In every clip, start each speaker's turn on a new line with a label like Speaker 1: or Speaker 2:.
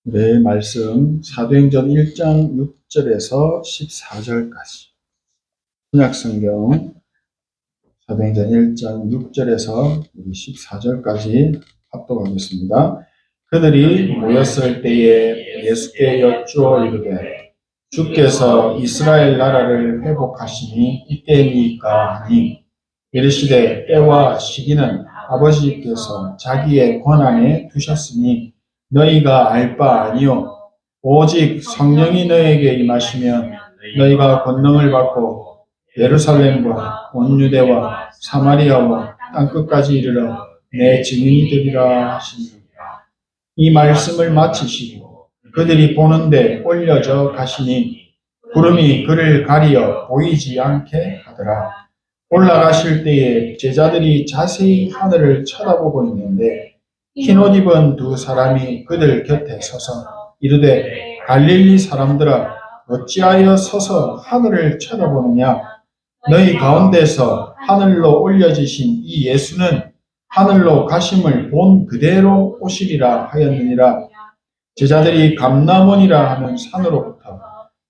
Speaker 1: 네, 말씀 사도행전 1장 6절에서 14절까지 신약성경 사도행전 1장 6절에서 14절까지 합독하겠습니다. 그들이 모였을 때에 예수께 여쭈어 이르되 주께서 이스라엘 나라를 회복하시니 이때니까 하니 이르시되 때와 시기는 아버지께서 자기의 권한에 두셨으니 너희가 알 바 아니요 오직 성령이 너희에게 임하시면 너희가 권능을 받고 예루살렘과 온 유대와 사마리아와 땅끝까지 이르러 내 증인이 되리라 하시니라. 이 말씀을 마치시고 그들이 보는데 올려져 가시니 구름이 그를 가리어 보이지 않게 하더라. 올라가실 때에 제자들이 자세히 하늘을 쳐다보고 있는데 흰옷 입은 두 사람이 그들 곁에 서서 이르되 갈릴리 사람들아 어찌하여 서서 하늘을 쳐다보느냐. 너희 가운데서 하늘로 올려지신 이 예수는 하늘로 가심을 본 그대로 오시리라 하였느니라. 제자들이 감람원이라 하는 산으로부터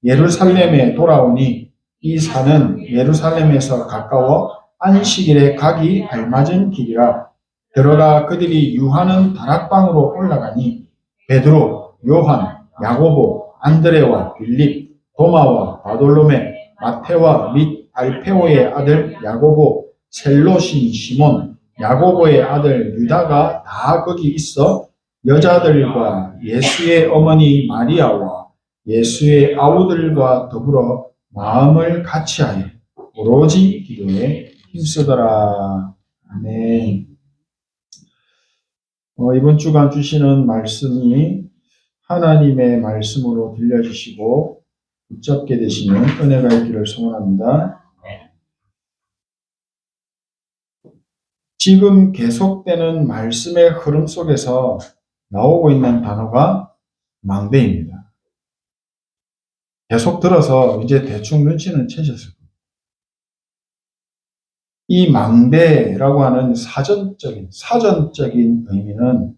Speaker 1: 예루살렘에 돌아오니 이 산은 예루살렘에서 가까워 안식일에 가기 알맞은 길이라. 들어가 그들이 유하는 다락방으로 올라가니 베드로, 요한, 야고보, 안드레와 빌립, 도마와 바돌로메, 마테와 및 알페오의 아들 야고보, 셀롯인 시몬, 야고보의 아들 유다가 다 거기 있어 여자들과 예수의 어머니 마리아와 예수의 아우들과 더불어 마음을 같이하여 오로지 기도에 힘쓰더라. 아멘. 이번 주간 주시는 말씀이 하나님의 말씀으로 들려주시고 붙잡게 되시는 은혜가 있기를 소원합니다. 지금 계속되는 말씀의 흐름 속에서 나오고 있는 단어가 망대입니다. 계속 들어서 이제 대충 눈치는 채셨을 겁니다. 이 망대라고 하는 사전적인 의미는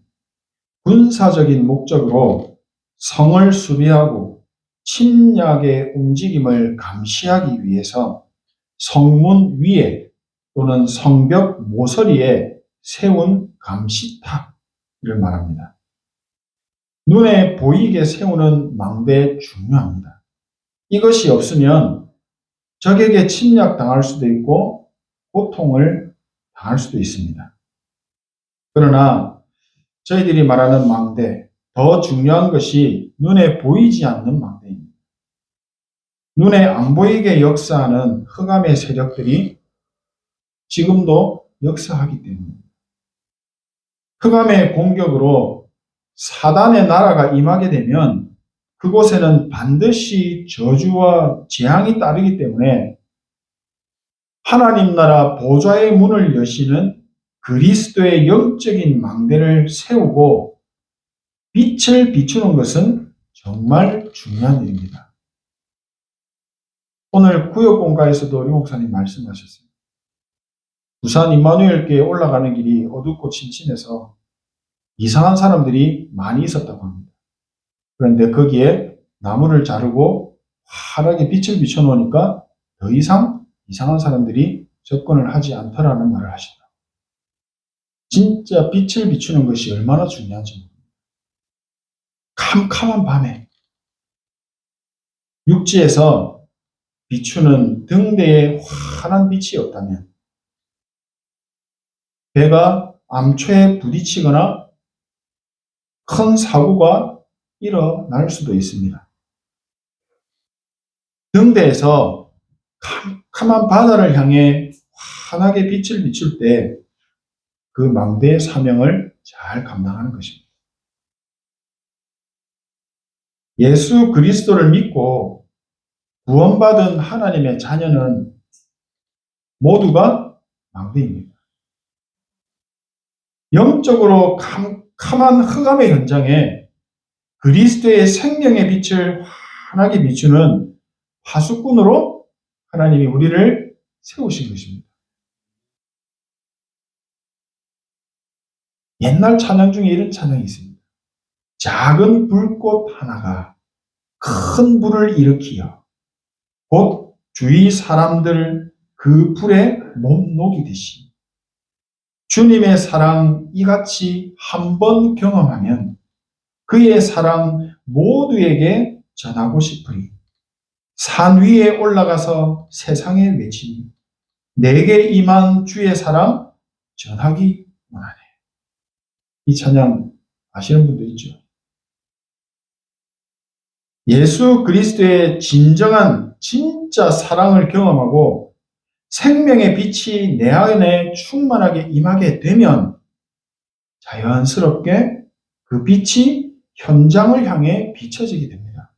Speaker 1: 군사적인 목적으로 성을 수비하고 침략의 움직임을 감시하기 위해서 성문 위에 또는 성벽 모서리에 세운 감시탑을 말합니다. 눈에 보이게 세우는 망대 중요합니다. 이것이 없으면 적에게 침략당할 수도 있고 고통을 당할 수도 있습니다. 그러나 저희들이 말하는 망대, 더 중요한 것이 눈에 보이지 않는 망대입니다. 눈에 안 보이게 역사하는 흑암의 세력들이 지금도 역사하기 때문입니다. 흑암의 공격으로 사단의 나라가 임하게 되면 그곳에는 반드시 저주와 재앙이 따르기 때문에 하나님 나라 보좌의 문을 여시는 그리스도의 영적인 망대를 세우고 빛을 비추는 것은 정말 중요한 일입니다. 오늘 구역공가에서도 우리 목사님 말씀하셨습니다. 부산 임마누엘교에 올라가는 길이 어둡고 침침해서 이상한 사람들이 많이 있었다고 합니다. 그런데 거기에 나무를 자르고 환하게 빛을 비춰놓으니까 더 이상 이상한 사람들이 접근을 하지 않더라는 말을 하시더라고요. 진짜 빛을 비추는 것이 얼마나 중요한지 모릅니다. 캄캄한 밤에 육지에서 비추는 등대에 환한 빛이 없다면 배가 암초에 부딪히거나 큰 사고가 일어날 수도 있습니다. 등대에서 캄캄한 바다를 향해 환하게 빛을 비출 때 그 망대의 사명을 잘 감당하는 것입니다. 예수 그리스도를 믿고 구원받은 하나님의 자녀는 모두가 망대입니다. 영적으로 캄캄한 흑암의 현장에 그리스도의 생명의 빛을 환하게 비추는 화수꾼으로 하나님이 우리를 세우신 것입니다. 옛날 찬양 중에 이런 찬양이 있습니다. 작은 불꽃 하나가 큰 불을 일으키어 곧 주위 사람들 그 불에 못 녹이듯이 주님의 사랑 이같이 한 번 경험하면 그의 사랑 모두에게 전하고 싶으니 산 위에 올라가서 세상에 외치니 내게 임한 주의 사랑 전하기 원하네. 이 찬양 아시는 분들 있죠? 예수 그리스도의 진정한 진짜 사랑을 경험하고 생명의 빛이 내 안에 충만하게 임하게 되면 자연스럽게 그 빛이 현장을 향해 비춰지게 됩니다.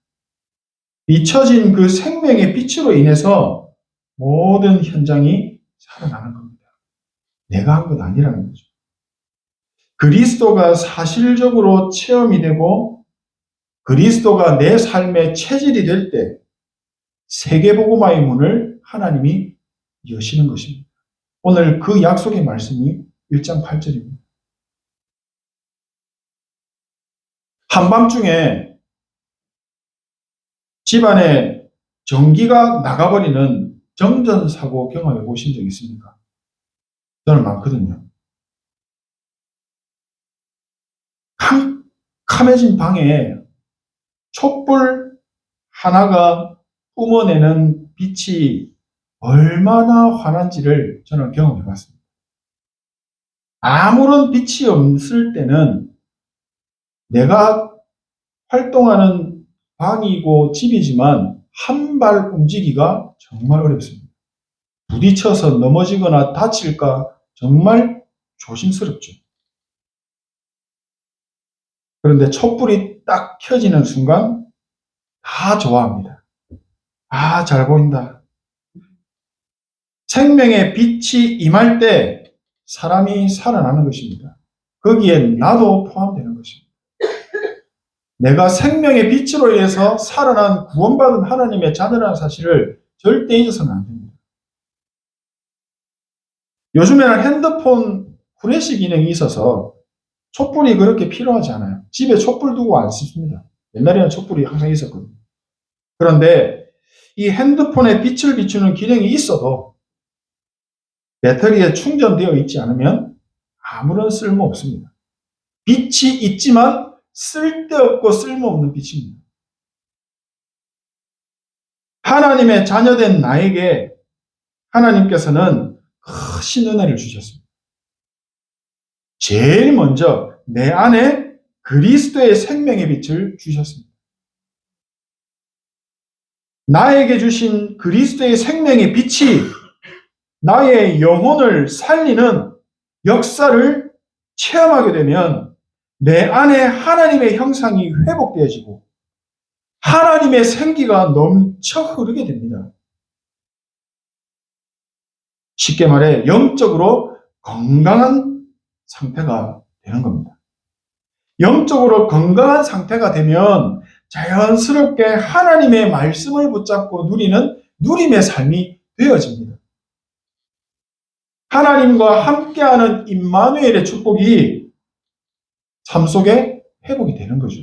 Speaker 1: 비춰진 그 생명의 빛으로 인해서 모든 현장이 살아나는 겁니다. 내가 한 것 아니라는 거죠. 그리스도가 사실적으로 체험이 되고 그리스도가 내 삶의 체질이 될 때 세계복음화의 문을 하나님이 여시는 것입니다. 오늘 그 약속의 말씀이 1장 8절입니다. 한밤중에 집안에 전기가 나가버리는 정전사고 경험해 보신 적 있습니까? 저는 많거든요. 캄캄해진 방에 촛불 하나가 뿜어내는 빛이 얼마나 환한지를 저는 경험해 봤습니다. 아무런 빛이 없을 때는 내가 활동하는 방이고 집이지만 한 발 움직이기가 정말 어렵습니다. 부딪혀서 넘어지거나 다칠까 정말 조심스럽죠. 그런데 촛불이 딱 켜지는 순간 다 좋아합니다. 아, 잘 보인다. 생명의 빛이 임할 때 사람이 살아나는 것입니다. 거기에 나도 포함되는 것입니다. 내가 생명의 빛으로 인해서 살아난 구원받은 하나님의 자녀라는 사실을 절대 잊어서는 안 됩니다. 요즘에는 핸드폰 후레쉬 기능이 있어서 촛불이 그렇게 필요하지 않아요. 집에 촛불 두고 안 씁니다. 옛날에는 촛불이 항상 있었거든요. 그런데 이 핸드폰에 빛을 비추는 기능이 있어도 배터리에 충전되어 있지 않으면 아무런 쓸모 없습니다. 빛이 있지만 쓸데없고 쓸모없는 빛입니다. 하나님의 자녀된 나에게 하나님께서는 크신 은혜를 주셨습니다. 제일 먼저 내 안에 그리스도의 생명의 빛을 주셨습니다. 나에게 주신 그리스도의 생명의 빛이 나의 영혼을 살리는 역사를 체험하게 되면 내 안에 하나님의 형상이 회복되어지고 하나님의 생기가 넘쳐 흐르게 됩니다. 쉽게 말해 영적으로 건강한 상태가 되는 겁니다. 영적으로 건강한 상태가 되면 자연스럽게 하나님의 말씀을 붙잡고 누리는 누림의 삶이 되어집니다. 하나님과 함께하는 임마누엘의 축복이 삶 속에 회복이 되는 거죠.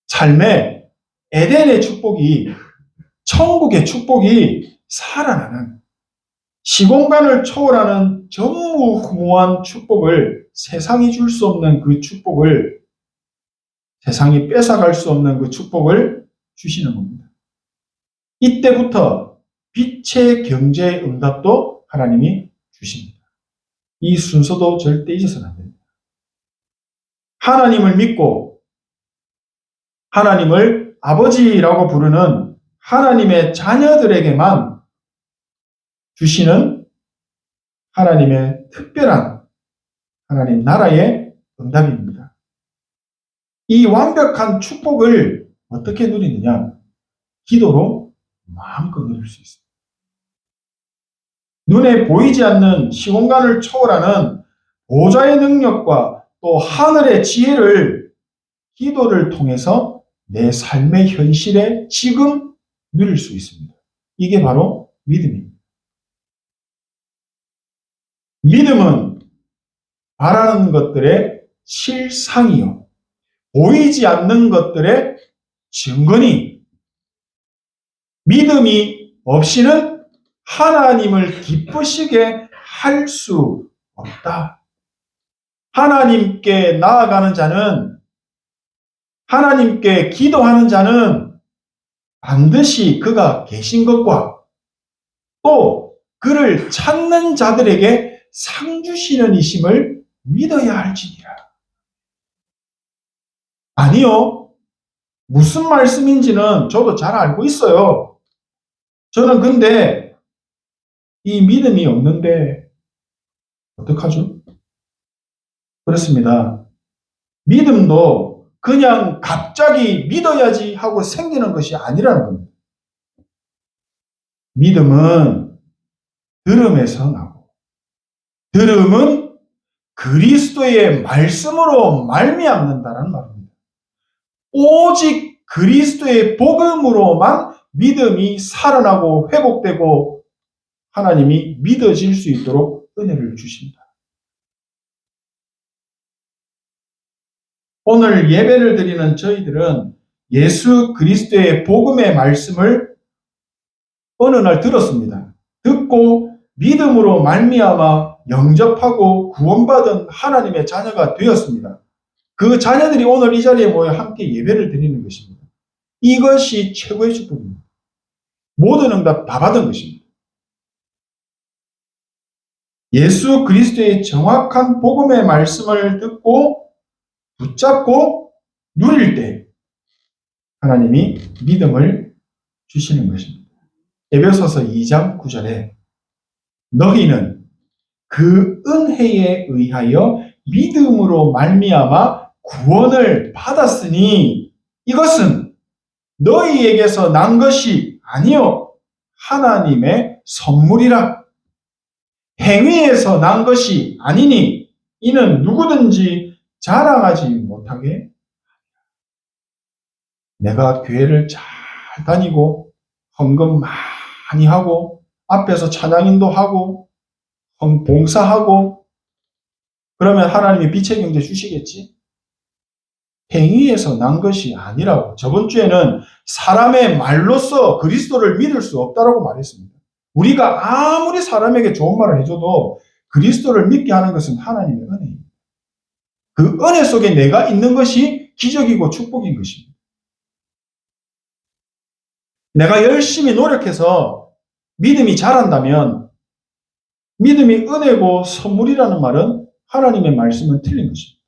Speaker 1: 삶의 에덴의 축복이, 천국의 축복이 살아나는 시공간을 초월하는 전무후무한 축복을, 세상이 줄 수 없는 그 축복을, 세상이 뺏어갈 수 없는 그 축복을 주시는 겁니다. 이때부터 빛의 경제의 응답도 하나님이 주십니다. 이 순서도 절대 잊어서는 안 됩니다. 하나님을 믿고 하나님을 아버지라고 부르는 하나님의 자녀들에게만 주시는 하나님의 특별한 하나님 나라의 응답입니다. 이 완벽한 축복을 어떻게 누리느냐? 기도로 마음껏 누릴 수 있습니다. 눈에 보이지 않는 시공간을 초월하는 보좌의 능력과 또 하늘의 지혜를 기도를 통해서 내 삶의 현실에 지금 누릴 수 있습니다. 이게 바로 믿음입니다. 믿음은 바라는 것들의 실상이요. 보이지 않는 것들의 증거니 믿음이 없이는 하나님을 기쁘시게 할 수 없다. 하나님께 나아가는 자는, 하나님께 기도하는 자는 반드시 그가 계신 것과 또 그를 찾는 자들에게 상 주시는 이심을 믿어야 할지니라. 아니요. 무슨 말씀인지는 저도 잘 알고 있어요. 저는 근데 이 믿음이 없는데 어떡하죠? 그렇습니다. 믿음도 그냥 갑자기 믿어야지 하고 생기는 것이 아니라는 겁니다. 믿음은 들음에서 나고, 들음은 그리스도의 말씀으로 말미암는다는 말입니다. 오직 그리스도의 복음으로만 믿음이 살아나고 회복되고 하나님이 믿어질 수 있도록 은혜를 주십니다. 오늘 예배를 드리는 저희들은 예수 그리스도의 복음의 말씀을 어느 날 들었습니다. 듣고 믿음으로 말미암아 영접하고 구원받은 하나님의 자녀가 되었습니다. 그 자녀들이 오늘 이 자리에 모여 함께 예배를 드리는 것입니다. 이것이 최고의 축복입니다. 모든 응답 다 받은 것입니다. 예수 그리스도의 정확한 복음의 말씀을 듣고 붙잡고 누릴 때 하나님이 믿음을 주시는 것입니다. 에베소서 2장 9절에 너희는 그 은혜에 의하여 믿음으로 말미암아 구원을 받았으니 이것은 너희에게서 난 것이 아니요 하나님의 선물이라. 행위에서 난 것이 아니니 이는 누구든지 자랑하지 못하게. 내가 교회를 잘 다니고 헌금 많이 하고 앞에서 찬양인도 하고 봉사하고 그러면 하나님이 빛의 경제 주시겠지? 행위에서 난 것이 아니라고. 저번 주에는 사람의 말로써 그리스도를 믿을 수 없다라고 말했습니다. 우리가 아무리 사람에게 좋은 말을 해줘도 그리스도를 믿게 하는 것은 하나님의 은혜입니다. 그 은혜 속에 내가 있는 것이 기적이고 축복인 것입니다. 내가 열심히 노력해서 믿음이 자란다면 믿음이 은혜고 선물이라는 말은 하나님의 말씀은 틀린 것입니다.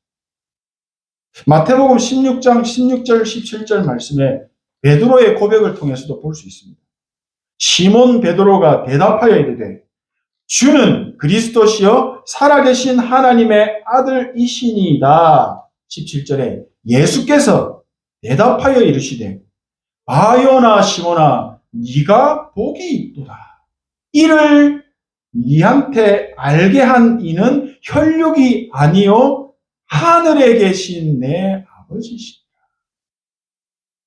Speaker 1: 마태복음 16장 16절 17절 말씀에 베드로의 고백을 통해서도 볼 수 있습니다. 시몬 베드로가 대답하여 이르되 주는 그리스도시요 살아계신 하나님의 아들이시니이다. 17절에 예수께서 대답하여 이르시되 바요나 시몬아 네가 복이 있도다. 이를 네한테 알게 한 이는 혈육이 아니요 하늘에 계신 내 아버지시다.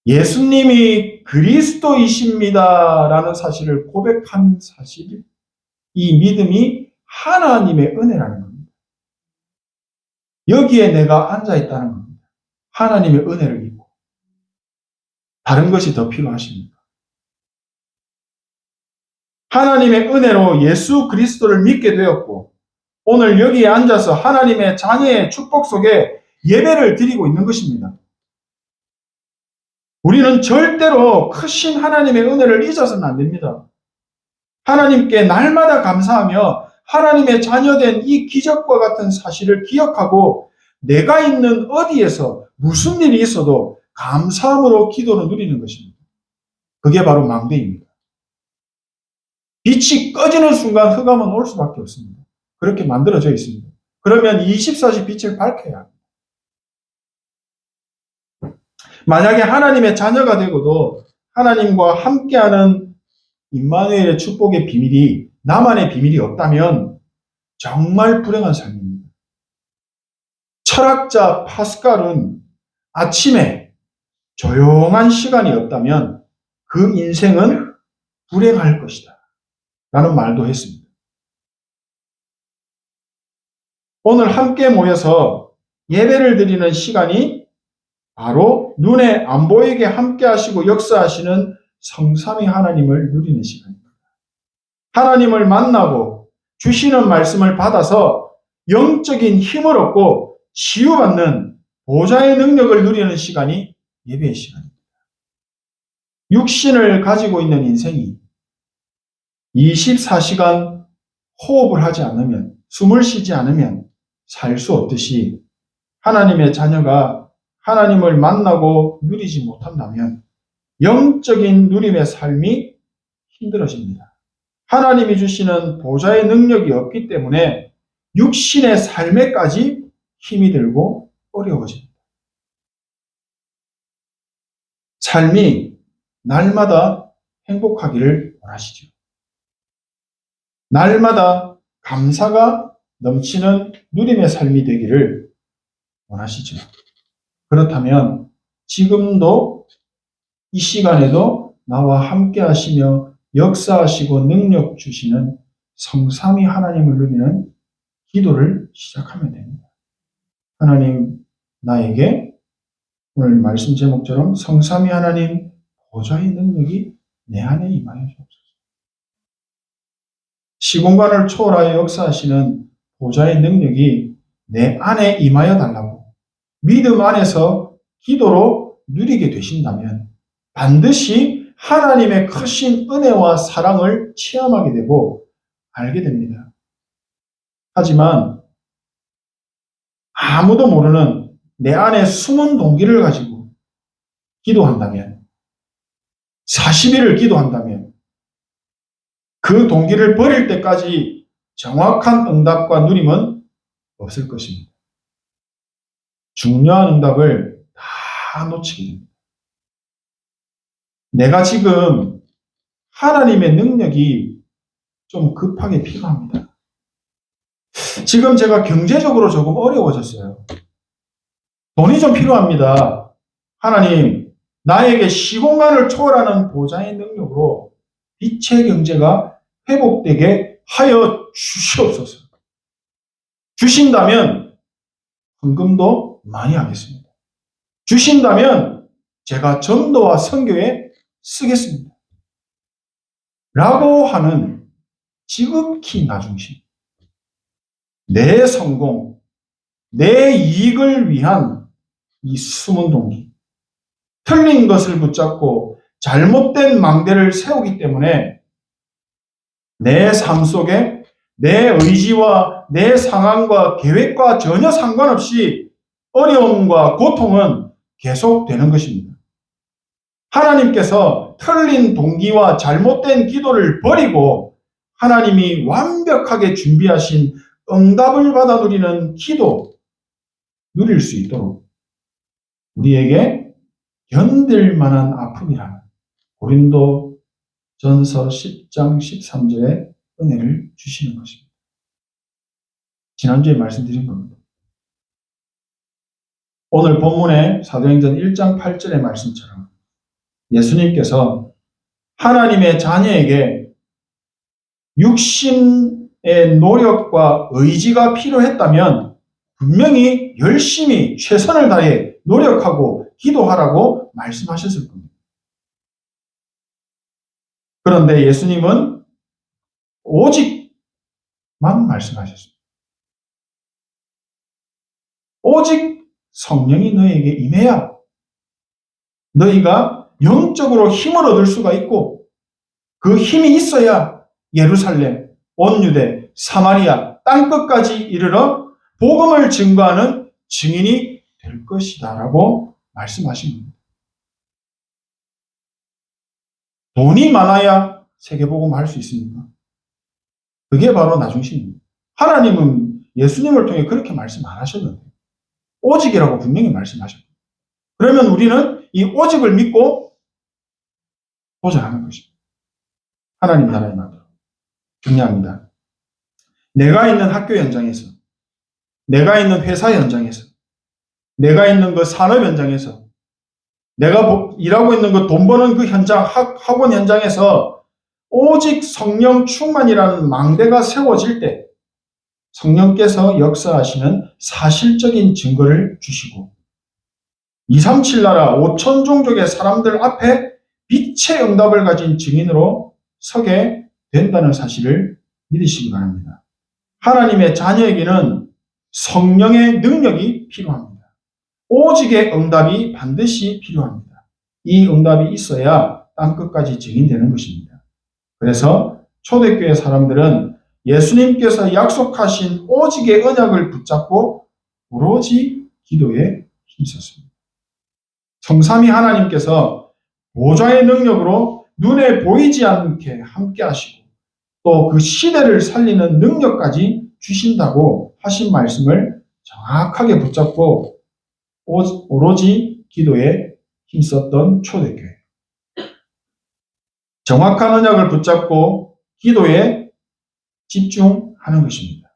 Speaker 1: 예수님이 그리스도이십니다라는 사실을 고백한 사실, 이 믿음이 하나님의 은혜라는 겁니다. 여기에 내가 앉아 있다는 겁니다. 하나님의 은혜를 입고. 다른 것이 더 필요하십니까? 하나님의 은혜로 예수 그리스도를 믿게 되었고 오늘 여기에 앉아서 하나님의 자녀의 축복 속에 예배를 드리고 있는 것입니다. 우리는 절대로 크신 하나님의 은혜를 잊어서는 안 됩니다. 하나님께 날마다 감사하며 하나님의 자녀된 이 기적과 같은 사실을 기억하고 내가 있는 어디에서 무슨 일이 있어도 감사함으로 기도를 누리는 것입니다. 그게 바로 망대입니다. 빛이 꺼지는 순간 흑암은 올 수밖에 없습니다. 그렇게 만들어져 있습니다. 그러면 24시 빛을 밝혀야 합니다. 만약에 하나님의 자녀가 되고도 하나님과 함께하는 임마누엘의 축복의 비밀이 나만의 비밀이 없다면 정말 불행한 삶입니다. 철학자 파스칼은 아침에 조용한 시간이 없다면 그 인생은 불행할 것이다 라는 말도 했습니다. 오늘 함께 모여서 예배를 드리는 시간이 바로 눈에 안 보이게 함께 하시고 역사하시는 성삼위 하나님을 누리는 시간입니다. 하나님을 만나고 주시는 말씀을 받아서 영적인 힘을 얻고 치유받는 보좌의 능력을 누리는 시간이 예배의 시간입니다. 육신을 가지고 있는 인생이 24시간 호흡을 하지 않으면, 숨을 쉬지 않으면 살 수 없듯이 하나님의 자녀가 하나님을 만나고 누리지 못한다면 영적인 누림의 삶이 힘들어집니다. 하나님이 주시는 보좌의 능력이 없기 때문에 육신의 삶에까지 힘이 들고 어려워집니다. 삶이 날마다 행복하기를 원하시죠. 날마다 감사가 넘치는 누림의 삶이 되기를 원하시죠. 그렇다면 지금도 이 시간에도 나와 함께 하시며 역사하시고 능력 주시는 성삼위 하나님을 누리는 기도를 시작하면 됩니다. 하나님, 나에게 오늘 말씀 제목처럼 성삼위 하나님 보좌의 능력이 내 안에 임하여 주옵소서. 시공간을 초월하여 역사하시는 보좌의 능력이 내 안에 임하여 달라고 믿음 안에서 기도로 누리게 되신다면 반드시 하나님의 크신 은혜와 사랑을 체험하게 되고 알게 됩니다. 하지만 아무도 모르는 내 안에 숨은 동기를 가지고 기도한다면, 40일을 기도한다면 그 동기를 버릴 때까지 정확한 응답과 누림은 없을 것입니다. 중요한 응답을 다 놓치게 됩니다. 내가 지금 하나님의 능력이 좀 급하게 필요합니다. 지금 제가 경제적으로 조금 어려워졌어요. 돈이 좀 필요합니다. 하나님, 나에게 시공간을 초월하는 보좌의 능력으로 빛의 경제가 회복되게 하여 주시옵소서. 주신다면 헌금도 많이 하겠습니다. 주신다면 제가 전도와 선교에 쓰겠습니다. 라고 하는 지극히 나중심, 내 성공, 내 이익을 위한 이 숨은 동기, 틀린 것을 붙잡고 잘못된 망대를 세우기 때문에 내 삶 속에 내 의지와 내 상황과 계획과 전혀 상관없이 어려움과 고통은 계속되는 것입니다. 하나님께서 틀린 동기와 잘못된 기도를 버리고 하나님이 완벽하게 준비하신 응답을 받아 누리는 기도, 누릴 수 있도록 우리에게 견딜 만한 아픔이라는 고린도 전서 10장 13절의 은혜를 주시는 것입니다. 지난주에 말씀드린 겁니다. 오늘 본문의 사도행전 1장 8절의 말씀처럼 예수님께서 하나님의 자녀에게 육신의 노력과 의지가 필요했다면 분명히 열심히 최선을 다해 노력하고 기도하라고 말씀하셨을 겁니다. 그런데 예수님은 오직만 말씀하셨습니다. 오직 성령이 너에게 임해야 너희가 영적으로 힘을 얻을 수가 있고 그 힘이 있어야 예루살렘, 온 유대, 사마리아, 땅끝까지 이르러 복음을 증거하는 증인이 될 것이다 라고 말씀하신 겁니다. 돈이 많아야 세계복음 할 수 있습니까? 그게 바로 나중심입니다. 하나님은 예수님을 통해 그렇게 말씀 안 하셨는데 오직이라고 분명히 말씀하셨고 그러면 우리는 이 오직을 믿고 도전하는 것입니다. 하나님 나라의 나라 중요합니다. 내가 있는 학교 현장에서, 내가 있는 회사 현장에서, 내가 있는 그 산업 현장에서, 내가 일하고 있는 그 돈 버는 그 현장, 학원 현장에서 오직 성령 충만이라는 망대가 세워질 때 성령께서 역사하시는 사실적인 증거를 주시고 237 나라 5천 종족의 사람들 앞에 빛의 응답을 가진 증인으로 서게 된다는 사실을 믿으시기 바랍니다. 하나님의 자녀에게는 성령의 능력이 필요합니다. 오직의 응답이 반드시 필요합니다. 이 응답이 있어야 땅끝까지 증인되는 것입니다. 그래서 초대교회 사람들은 예수님께서 약속하신 오직의 언약을 붙잡고 오로지 기도에 힘썼습니다. 성삼위 하나님께서 보좌의 능력으로 눈에 보이지 않게 함께 하시고 또 그 시대를 살리는 능력까지 주신다고 하신 말씀을 정확하게 붙잡고 오로지 기도에 힘썼던 초대교회. 정확한 언약을 붙잡고 기도에 집중하는 것입니다.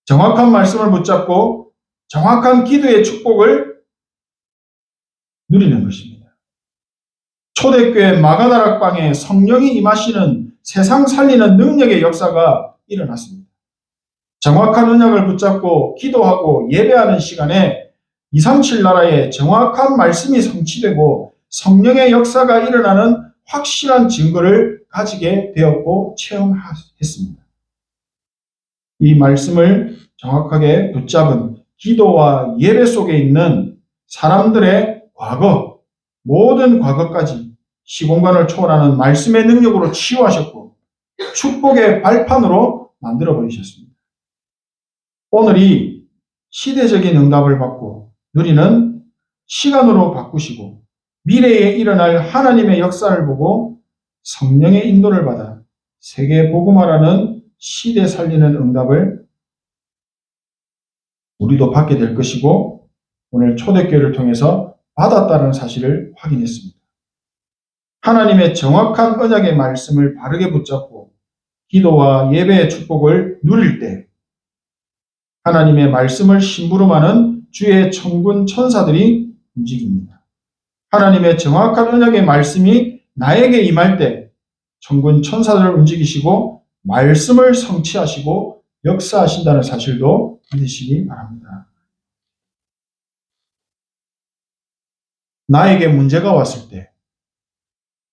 Speaker 1: 정확한 말씀을 붙잡고 정확한 기도의 축복을 누리는 것입니다. 초대교회 마가다락방에 성령이 임하시는 세상 살리는 능력의 역사가 일어났습니다. 정확한 언약을 붙잡고 기도하고 예배하는 시간에 237 나라에 정확한 말씀이 성취되고 성령의 역사가 일어나는 확실한 증거를 가지게 되었고 체험했습니다. 이 말씀을 정확하게 붙잡은 기도와 예배 속에 있는 사람들의 과거, 모든 과거까지 시공간을 초월하는 말씀의 능력으로 치유하셨고 축복의 발판으로 만들어버리셨습니다. 오늘이 시대적인 응답을 받고 누리는 시간으로 바꾸시고 미래에 일어날 하나님의 역사를 보고 성령의 인도를 받아 세계 복음화라는 시대 살리는 응답을 우리도 받게 될 것이고 오늘 초대교회를 통해서 받았다는 사실을 확인했습니다. 하나님의 정확한 언약의 말씀을 바르게 붙잡고 기도와 예배의 축복을 누릴 때 하나님의 말씀을 심부름하는 주의 천군 천사들이 움직입니다. 하나님의 정확한 언약의 말씀이 나에게 임할 때 천군 천사들을 움직이시고 말씀을 성취하시고 역사하신다는 사실도 믿으시기 바랍니다. 나에게 문제가 왔을 때,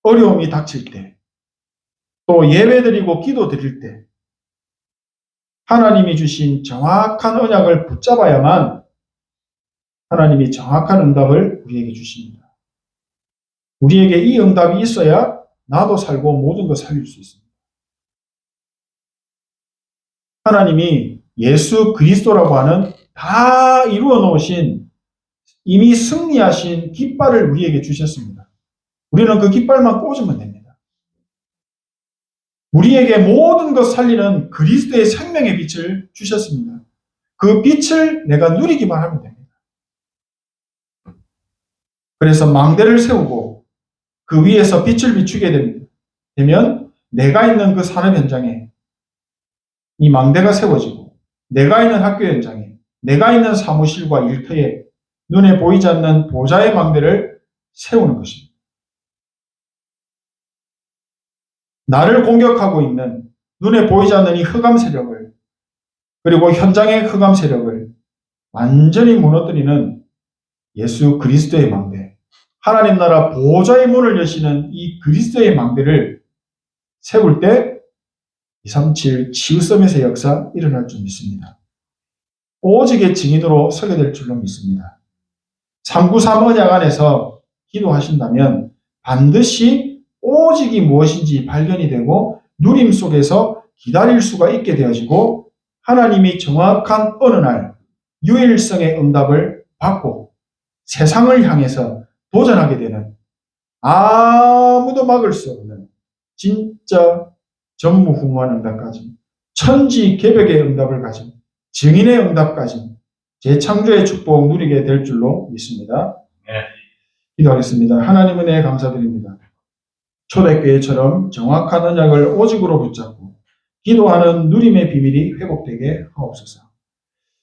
Speaker 1: 어려움이 닥칠 때, 또 예배드리고 기도 드릴 때 하나님이 주신 정확한 언약을 붙잡아야만 하나님이 정확한 응답을 우리에게 주십니다. 우리에게 이 응답이 있어야 나도 살고 모든 것 살릴 수 있습니다. 하나님이 예수 그리스도라고 하는 다 이루어 놓으신 이미 승리하신 깃발을 우리에게 주셨습니다. 우리는 그 깃발만 꽂으면 됩니다. 우리에게 모든 것 살리는 그리스도의 생명의 빛을 주셨습니다. 그 빛을 내가 누리기만 하면 됩니다. 그래서 망대를 세우고 그 위에서 빛을 비추게 되면 내가 있는 그 산업 현장에 이 망대가 세워지고 내가 있는 학교 현장에 내가 있는 사무실과 일터에 눈에 보이지 않는 보좌의 망대를 세우는 것입니다. 나를 공격하고 있는 눈에 보이지 않는 이 흑암 세력을 그리고 현장의 흑암 세력을 완전히 무너뜨리는 예수 그리스도의 망대, 하나님 나라 보좌의 문을 여시는 이 그리스도의 망대를 세울 때 237 치유 서밋의 역사 일어날 줄 믿습니다. 오직의 증인으로 서게 될 줄로 믿습니다. 393 언약 안에서 기도하신다면 반드시 오직이 무엇인지 발견이 되고 누림 속에서 기다릴 수가 있게 되어지고 하나님이 정확한 어느 날 유일성의 응답을 받고 세상을 향해서 도전하게 되는 아무도 막을 수 없는 진짜 전무후무한 응답까지 천지개벽의 응답을 가진 증인의 응답까지 재창조의 축복 누리게 될 줄로 믿습니다. 기도하겠습니다. 하나님 은혜에 감사드립니다. 초대교회처럼 정확한 언약을 오직으로 붙잡고 기도하는 누림의 비밀이 회복되게 하옵소서.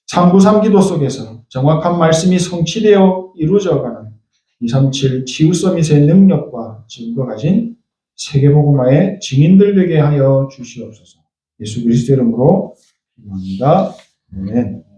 Speaker 1: 393 기도 속에서 정확한 말씀이 성취되어 이루어져가는 237 치유 서밋의 능력과 증거 가진 세계복음화의 증인들 되게 하여 주시옵소서. 예수 그리스도 이름으로 필요합니다. 네.